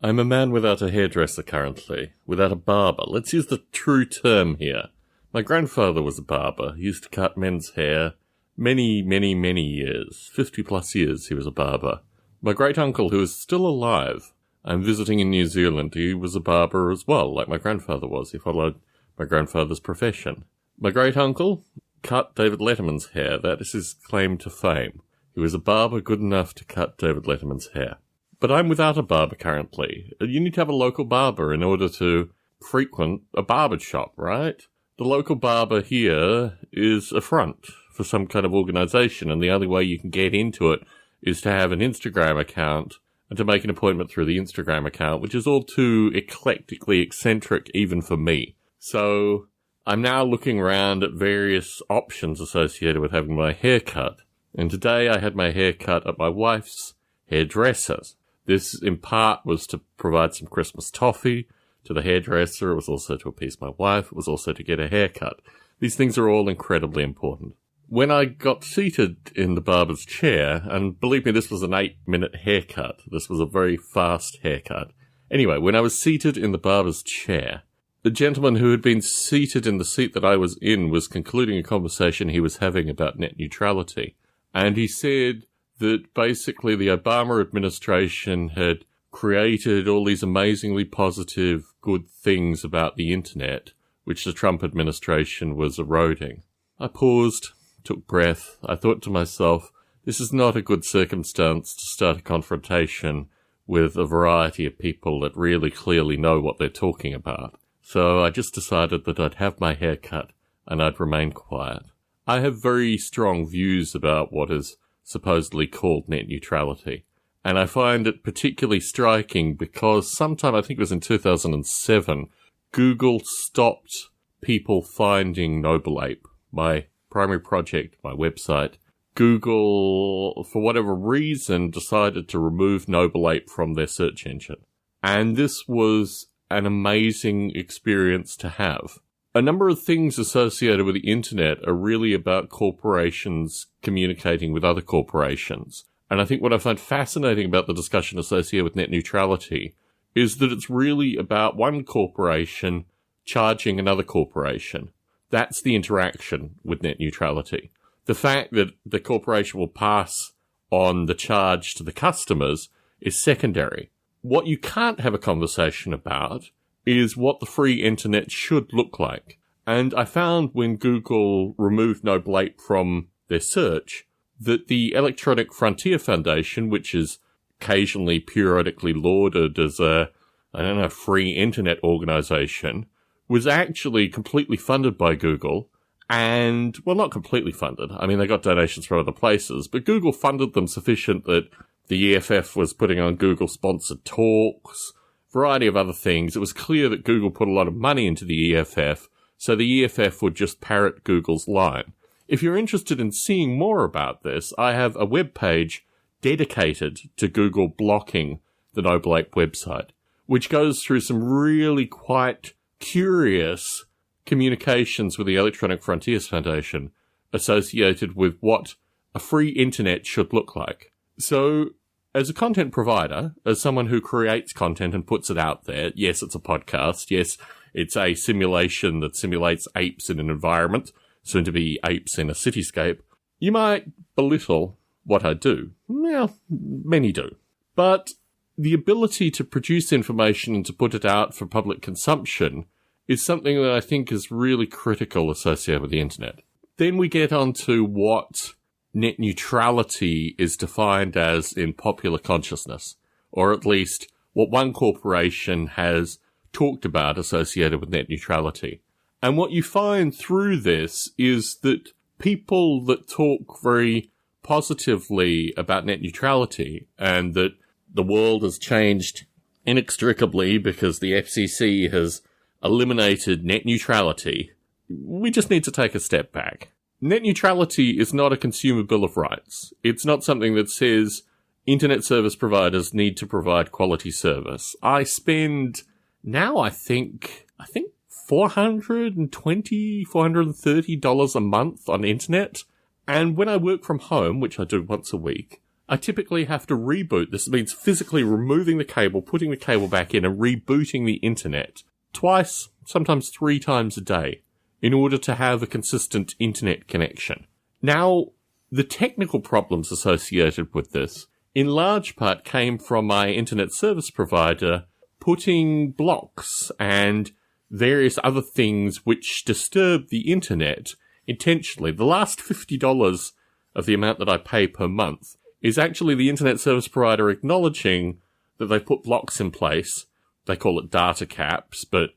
I'm a man without a hairdresser currently, without a barber. Let's use the true term here. My grandfather was a barber. He used to cut men's hair many, many, many years. 50 plus years he was a barber. My great uncle, who is still alive, I'm visiting in New Zealand. He was a barber as well, like my grandfather was. He followed my grandfather's profession. My great uncle cut David Letterman's hair. That is his claim to fame. He was a barber good enough to cut David Letterman's hair. But I'm without a barber currently. You need to have a local barber in order to frequent a barber shop, right? The local barber here is a front for some kind of organization, and the only way you can get into it is to have an Instagram account and to make an appointment through the Instagram account, which is all too eclectically eccentric even for me. So I'm now looking around at various options associated with having my hair cut. And today I had my hair cut at my wife's hairdresser's. This, in part, was to provide some Christmas toffee to the hairdresser. It was also to appease my wife. It was also to get a haircut. These things are all incredibly important. When I got seated in the barber's chair, and believe me, this was an 8-minute haircut. This was a very fast haircut. Anyway, when I was seated in the barber's chair, the gentleman who had been seated in the seat that I was in was concluding a conversation he was having about net neutrality. And he said that basically the Obama administration had created all these amazingly positive, good things about the internet, which the Trump administration was eroding. I paused, took breath. I thought to myself, this is not a good circumstance to start a confrontation with a variety of people that really clearly know what they're talking about. So I just decided that I'd have my hair cut and I'd remain quiet. I have very strong views about what is supposedly called net neutrality. And I find it particularly striking because sometime, I think it was in 2007, Google stopped people finding Noble Ape, my primary project, my website. Google, for whatever reason, decided to remove Noble Ape from their search engine. And this was an amazing experience to have. A number of things associated with the internet are really about corporations communicating with other corporations. And I think what I find fascinating about the discussion associated with net neutrality is that it's really about one corporation charging another corporation. That's the interaction with net neutrality. The fact that the corporation will pass on the charge to the customers is secondary. What you can't have a conversation about is what the free internet should look like. And I found when Google removed Noble Ape from their search that the Electronic Frontier Foundation, which is occasionally periodically lauded as a, free internet organization, was actually completely funded by Google and, well, not completely funded. I mean, they got donations from other places, but Google funded them sufficient that the EFF was putting on Google-sponsored talks, variety of other things. It was clear that Google put a lot of money into the EFF, so the EFF would just parrot Google's line. If you're interested in seeing more about this, I have a web page dedicated to Google blocking the Noble Ape website, which goes through some really quite curious communications with the Electronic Frontiers Foundation associated with what a free internet should look like. So, as a content provider, as someone who creates content and puts it out there, yes, it's a podcast, yes, it's a simulation that simulates apes in an environment, soon to be apes in a cityscape, you might belittle what I do. Well, many do. But the ability to produce information and to put it out for public consumption is something that I think is really critical associated with the internet. Then we get on to what net neutrality is defined as in popular consciousness, or at least what one corporation has talked about associated with net neutrality. And what you find through this is that people that talk very positively about net neutrality and that the world has changed inextricably because the FCC has eliminated net neutrality, we just need to take a step back. Net neutrality is not a consumer bill of rights. It's not something that says internet service providers need to provide quality service. I spend now, I think $420, $430 a month on internet. And when I work from home, which I do once a week, I typically have to reboot. This means physically removing the cable, putting the cable back in, and rebooting the internet twice, sometimes 3 times a day, in order to have a consistent internet connection. Now, the technical problems associated with this, in large part, came from my internet service provider putting blocks and various other things which disturb the internet intentionally. The last $50 of the amount that I pay per month is actually the internet service provider acknowledging that they put blocks in place. They call it data caps, but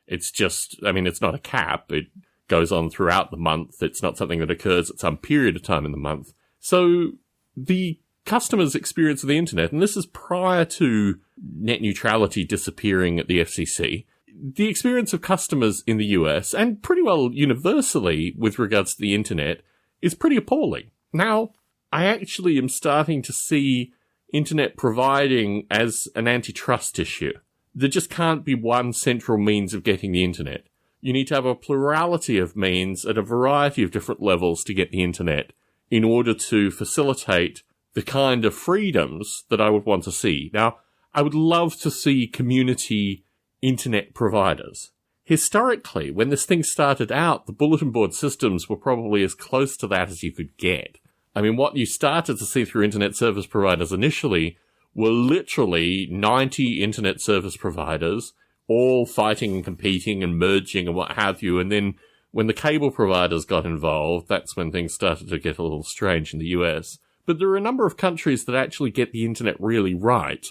it's just, it's not a cap. It goes on throughout the month. It's not something that occurs at some period of time in the month. So the customers' experience of the internet, and this is prior to net neutrality disappearing at the FCC, the experience of customers in the US, and pretty well universally with regards to the internet, is pretty appalling. Now, I actually am starting to see internet providing as an antitrust issue. There just can't be one central means of getting the internet. You need to have a plurality of means at a variety of different levels to get the internet in order to facilitate the kind of freedoms that I would want to see. Now, I would love to see community internet providers. Historically, when this thing started out, the bulletin board systems were probably as close to that as you could get. What you started to see through internet service providers initially were literally 90 internet service providers, all fighting and competing and merging and what have you. And then when the cable providers got involved, that's when things started to get a little strange in the US. But there are a number of countries that actually get the internet really right.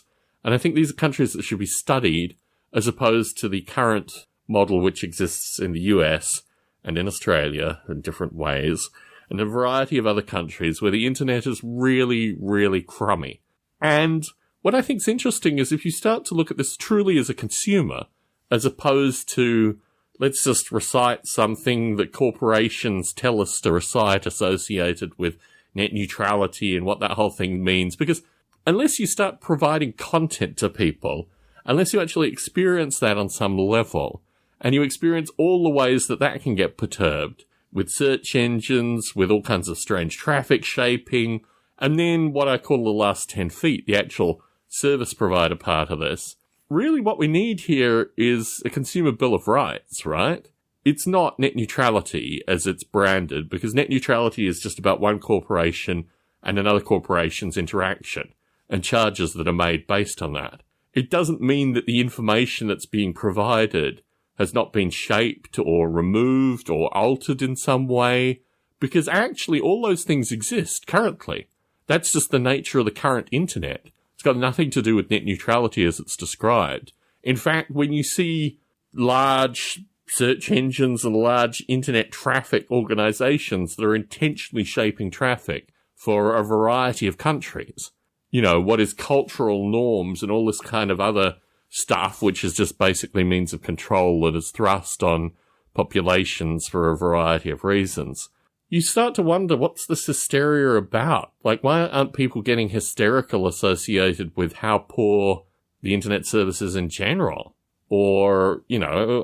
And I think these are countries that should be studied as opposed to the current model which exists in the US and in Australia in different ways, and a variety of other countries where the internet is really, really crummy. And what I think is interesting is if you start to look at this truly as a consumer, as opposed to, let's just recite something that corporations tell us to recite associated with net neutrality and what that whole thing means, because unless you start providing content to people, unless you actually experience that on some level, and you experience all the ways that that can get perturbed, with search engines, with all kinds of strange traffic shaping, and then what I call the last 10 feet, the actual service provider part of this. Really what we need here is a consumer bill of rights, right? It's not net neutrality as it's branded, because net neutrality is just about one corporation and another corporation's interaction and charges that are made based on that. It doesn't mean that the information that's being provided has not been shaped or removed or altered in some way, because actually all those things exist currently. That's just the nature of the current internet. It's got nothing to do with net neutrality as it's described. In fact, when you see large search engines and large internet traffic organizations that are intentionally shaping traffic for a variety of countries, what is cultural norms and all this kind of other stuff, which is just basically means of control that is thrust on populations for a variety of reasons, you start to wonder, what's this hysteria about? Why aren't people getting hysterical associated with how poor the internet service is in general? Or,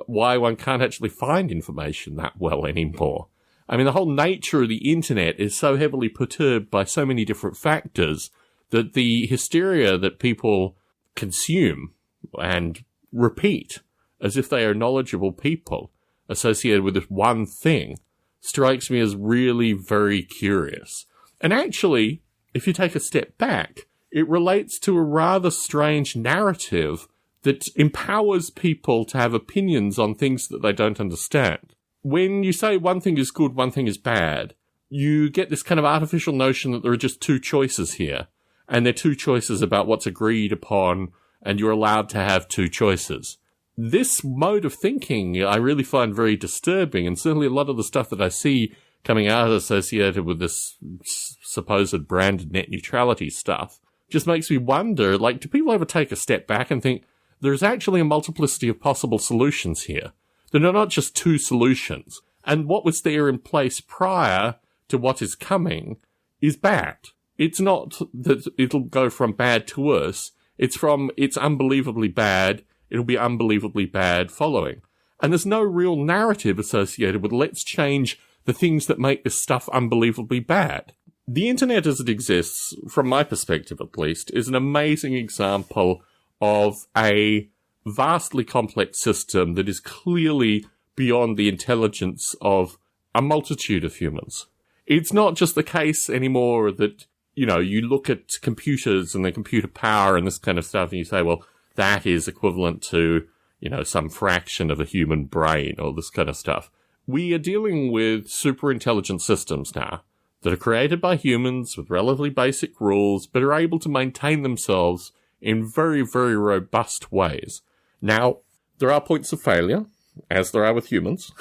why one can't actually find information that well anymore? The whole nature of the internet is so heavily perturbed by so many different factors that the hysteria that people consume and repeat as if they are knowledgeable people associated with this one thing strikes me as really very curious. And actually, if you take a step back, it relates to a rather strange narrative that empowers people to have opinions on things that they don't understand. When you say one thing is good, one thing is bad, you get this kind of artificial notion that there are just two choices here, and they're two choices about what's agreed upon, and you're allowed to have two choices. This mode of thinking I really find very disturbing, and certainly a lot of the stuff that I see coming out associated with this supposed branded net neutrality stuff just makes me wonder, do people ever take a step back and think there's actually a multiplicity of possible solutions here? There are not just two solutions, and what was there in place prior to what is coming is bad. It's not that it'll go from bad to worse, it's from it's unbelievably bad, it'll be unbelievably bad following. And there's no real narrative associated with let's change the things that make this stuff unbelievably bad. the internet as it exists, from my perspective at least, is an amazing example of a vastly complex system that is clearly beyond the intelligence of a multitude of humans. It's not just the case anymore that, you know, you look at computers and their computer power and this kind of stuff and you say, well, that is equivalent to, you know, some fraction of a human brain or this kind of stuff. We are dealing with super intelligent systems now that are created by humans with relatively basic rules, but are able to maintain themselves in very, very robust ways. Now, there are points of failure, as there are with humans,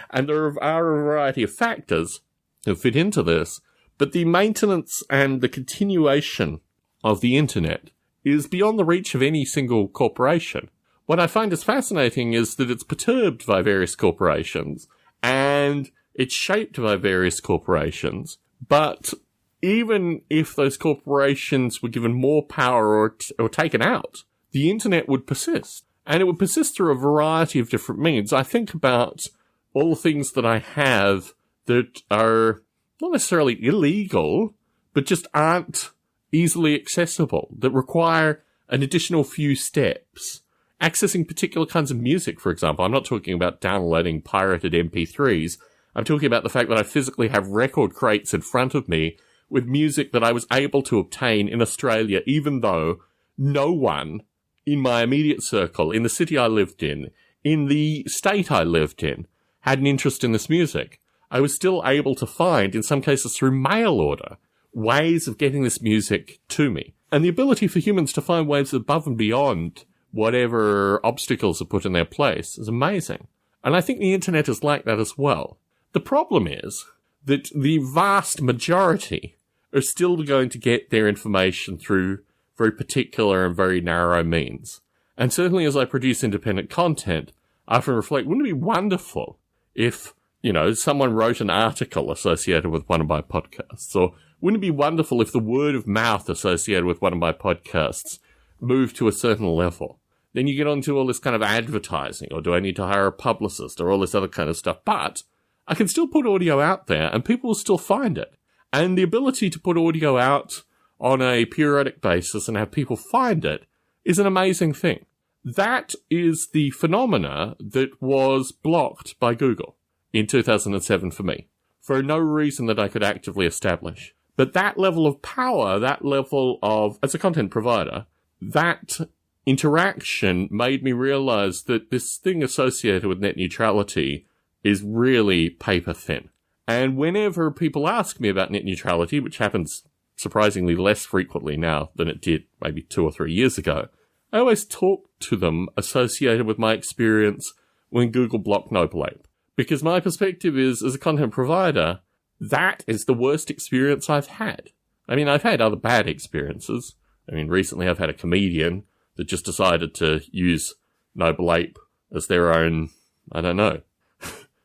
and there are a variety of factors that fit into this, but the maintenance and the continuation of the internet is beyond the reach of any single corporation. What I find is fascinating is that it's perturbed by various corporations, and it's shaped by various corporations, but even if those corporations were given more power or taken out, the internet would persist. And it would persist through a variety of different means. I think about all the things that I have that are not necessarily illegal, but just aren't easily accessible, that require an additional few steps. Accessing particular kinds of music, for example. I'm not talking about downloading pirated MP3s. I'm talking about the fact that I physically have record crates in front of me with music that I was able to obtain in Australia, even though no one in my immediate circle, in the city I lived in the state I lived in, had an interest in this music. I was still able to find, in some cases through mail order, ways of getting this music to me. And the ability for humans to find ways above and beyond whatever obstacles are put in their place is amazing. And I think the internet is like that as well. The problem is that the vast majority are still going to get their information through very particular and very narrow means. And certainly as I produce independent content, I often reflect, wouldn't it be wonderful if, you know, someone wrote an article associated with one of my podcasts? Or wouldn't it be wonderful if the word of mouth associated with one of my podcasts moved to a certain level? Then you get onto all this kind of advertising, or do I need to hire a publicist, or all this other kind of stuff. But I can still put audio out there and people will still find it. And the ability to put audio out on a periodic basis and have people find it is an amazing thing. That is the phenomena that was blocked by Google in 2007 for me, for no reason that I could actively establish. But that level of power, that level of, as a content provider, that interaction made me realize that this thing associated with net neutrality is really paper thin. And whenever people ask me about net neutrality, which happens surprisingly less frequently now than it did maybe 2 or 3 years ago, I always talk to them associated with my experience when Google blocked Noble Ape. Because my perspective is, as a content provider, that is the worst experience I've had. I mean, I've had other bad experiences. I mean, recently I've had a comedian that just decided to use Noble Ape as their own, I don't know,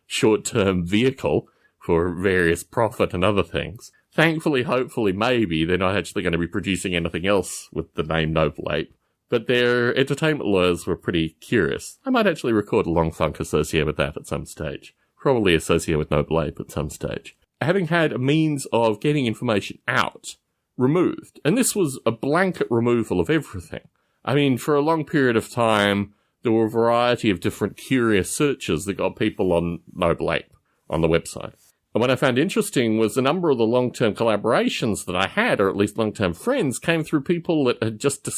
short-term vehicle for various profit and other things. Thankfully, hopefully, maybe, they're not actually going to be producing anything else with the name Noble Ape. But their entertainment lawyers were pretty curious. I might actually record a long funk associated with that at some stage. Probably associated with Noble Ape at some stage. Having had a means of getting information out, removed. And this was a blanket removal of everything. I mean, for a long period of time, there were a variety of different curious searches that got people on Noble Ape on the website. And what I found interesting was a number of the long-term collaborations that I had, or at least long-term friends, came through people that had just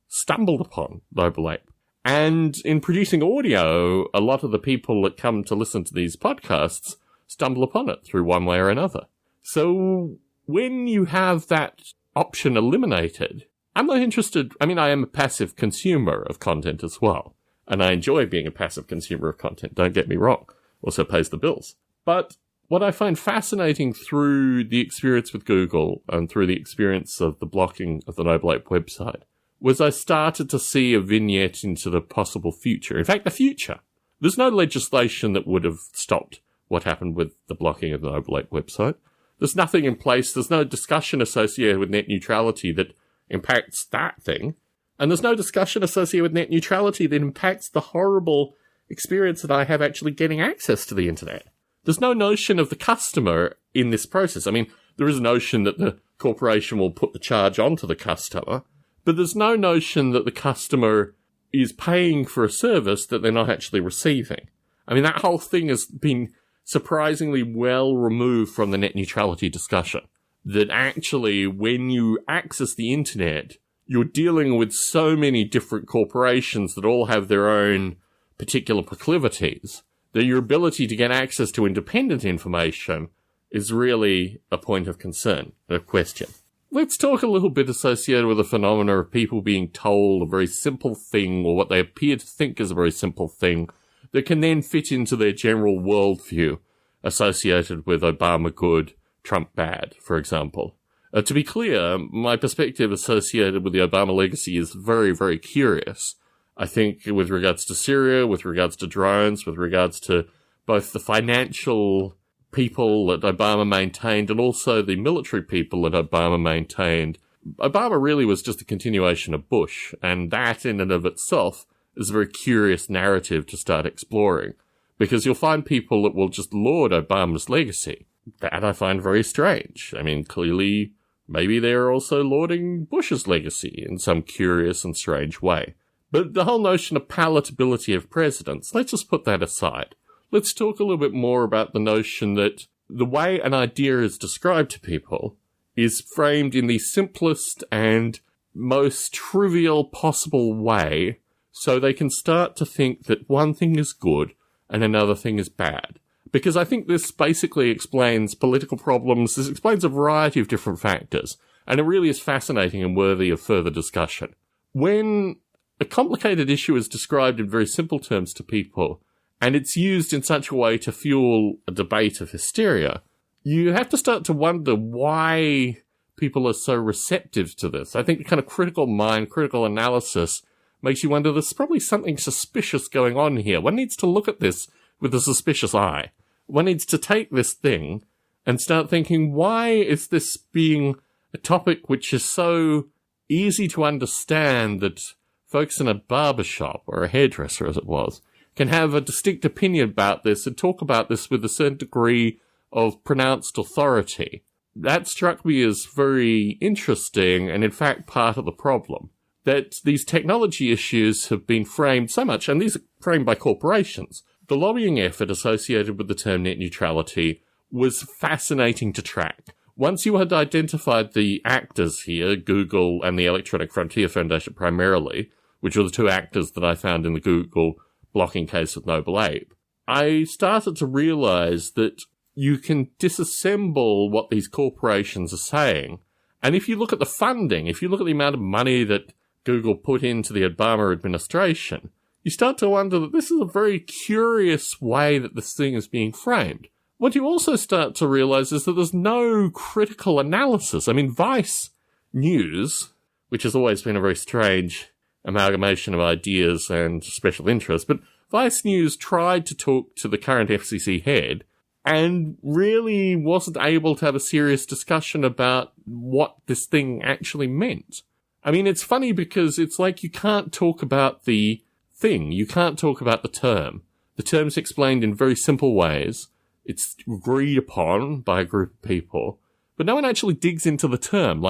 stumbled upon Noble Ape. And in producing audio, a lot of the people that come to listen to these podcasts stumble upon it through one way or another. So when you have that option eliminated, I'm not interested. I mean, I am a passive consumer of content as well. And I enjoy being a passive consumer of content, don't get me wrong. Also pays the bills. But what I find fascinating through the experience with Google and through the experience of the blocking of the Noble Ape website was I started to see a vignette into the possible future. In fact, the future. There's no legislation that would have stopped what happened with the blocking of the Noble Ape website. There's nothing in place. There's no discussion associated with net neutrality that impacts that thing. And there's no discussion associated with net neutrality that impacts the horrible experience that I have actually getting access to the internet. There's no notion of the customer in this process. I mean, there is a notion that the corporation will put the charge onto the customer, but there's no notion that the customer is paying for a service that they're not actually receiving. I mean, that whole thing has been surprisingly well removed from the net neutrality discussion. That actually, when you access the internet, you're dealing with so many different corporations that all have their own particular proclivities, that your ability to get access to independent information is really a point of concern, a question. Let's talk a little bit associated with the phenomena of people being told a very simple thing, or what they appear to think is a very simple thing, that can then fit into their general worldview associated with Obama good, Trump bad, for example. To be clear, my perspective associated with the Obama legacy is very, very curious. I think with regards to Syria, with regards to drones, with regards to both the financial people that Obama maintained and also the military people that Obama maintained, Obama really was just a continuation of Bush, and that in and of itself is a very curious narrative to start exploring, because you'll find people that will just laud Obama's legacy. That I find very strange. I mean, clearly, maybe they're also lauding Bush's legacy in some curious and strange way. But the whole notion of palatability of presidents, let's just put that aside. Let's talk a little bit more about the notion that the way an idea is described to people is framed in the simplest and most trivial possible way, so they can start to think that one thing is good and another thing is bad. Because I think this basically explains political problems. This explains a variety of different factors, and it really is fascinating and worthy of further discussion. When a complicated issue is described in very simple terms to people, and it's used in such a way to fuel a debate of hysteria, you have to start to wonder why people are so receptive to this. I think the kind of critical mind, critical analysis makes you wonder there's probably something suspicious going on here. One needs to look at this with a suspicious eye. One needs to take this thing and start thinking, why is this being a topic which is so easy to understand that folks in a barbershop or a hairdresser, as it was, can have a distinct opinion about this and talk about this with a certain degree of pronounced authority? That struck me as very interesting and, in fact, part of the problem. That these technology issues have been framed so much, and these are framed by corporations. The lobbying effort associated with the term net neutrality was fascinating to track. Once you had identified the actors here, Google and the Electronic Frontier Foundation primarily, which were the two actors that I found in the Google blocking case with Noble Ape, I started to realize that you can disassemble what these corporations are saying. And if you look at the funding, if you look at the amount of money that Google put into the Obama administration, you start to wonder that this is a very curious way that this thing is being framed. What you also start to realize is that there's no critical analysis. I mean, Vice News, which has always been a very strange amalgamation of ideas and special interests, but Vice News tried to talk to the current FCC head and really wasn't able to have a serious discussion about what this thing actually meant. I mean, it's funny because it's like you can't talk about the thing. You can't talk about the term. The term's explained in very simple ways. It's agreed upon by a group of people, but no one actually digs into the term.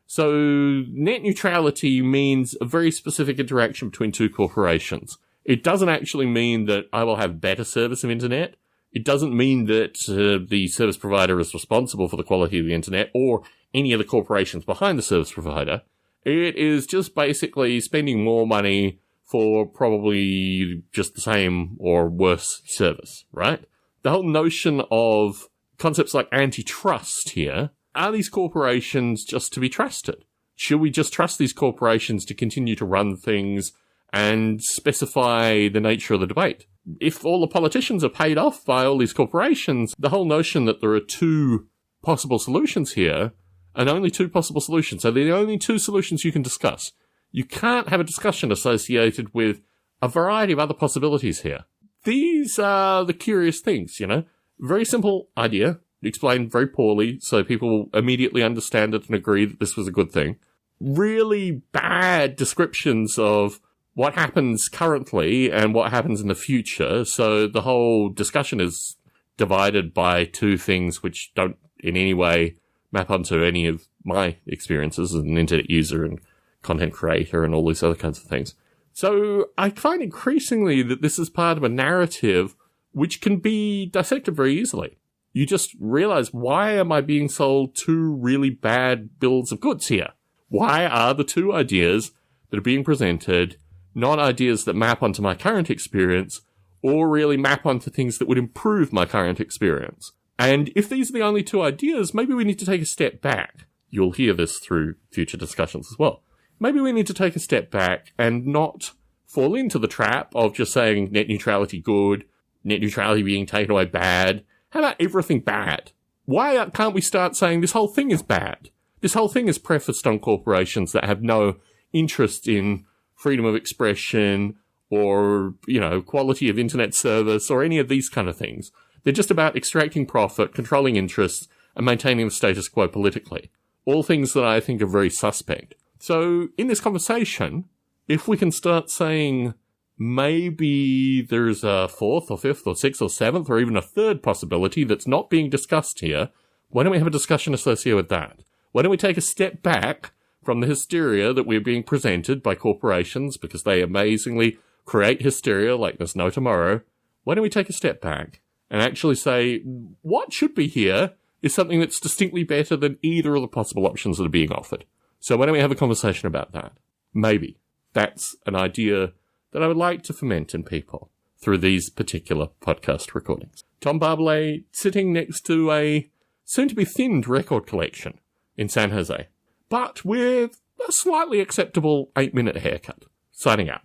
So net neutrality means a very specific interaction between two corporations. It doesn't actually mean that I will have better service of internet. It doesn't mean that the service provider is responsible for the quality of the internet or any of the corporations behind the service provider. It is just basically spending more money for probably just the same or worse service, right? The whole notion of concepts like antitrust here, are these corporations just to be trusted? Should we just trust these corporations to continue to run things and specify the nature of the debate? If all the politicians are paid off by all these corporations, the whole notion that there are two possible solutions here, and only two possible solutions, so they're the only two solutions you can discuss. You can't have a discussion associated with a variety of other possibilities here. These are the curious things, Very simple idea, explained very poorly, so people immediately understand it and agree that this was a good thing. Really bad descriptions of what happens currently and what happens in the future, so the whole discussion is divided by two things which don't in any way map onto any of my experiences as an internet user and content creator and all these other kinds of things. So I find increasingly that this is part of a narrative which can be dissected very easily. You just realize, why am I being sold two really bad bills of goods here? Why are the two ideas that are being presented not ideas that map onto my current experience or really map onto things that would improve my current experience? And if these are the only two ideas, maybe we need to take a step back. You'll hear this through future discussions as well. Maybe we need to take a step back and not fall into the trap of just saying net neutrality good, net neutrality being taken away bad. How about everything bad? Why can't we start saying this whole thing is bad? This whole thing is prefaced on corporations that have no interest in freedom of expression or, quality of internet service or any of these kind of things. They're just about extracting profit, controlling interests, and maintaining the status quo politically. All things that I think are very suspect. So in this conversation, if we can start saying maybe there's a fourth or fifth or sixth or seventh or even a third possibility that's not being discussed here, why don't we have a discussion associated with that? Why don't we take a step back from the hysteria that we're being presented by corporations because they amazingly create hysteria like there's no tomorrow? Why don't we take a step back and actually say, what should be here is something that's distinctly better than either of the possible options that are being offered. So why don't we have a conversation about that? Maybe that's an idea that I would like to foment in people through these particular podcast recordings. Tom Barbalet sitting next to a soon-to-be thinned record collection in San Jose, but with a slightly acceptable 8-minute haircut. Signing out.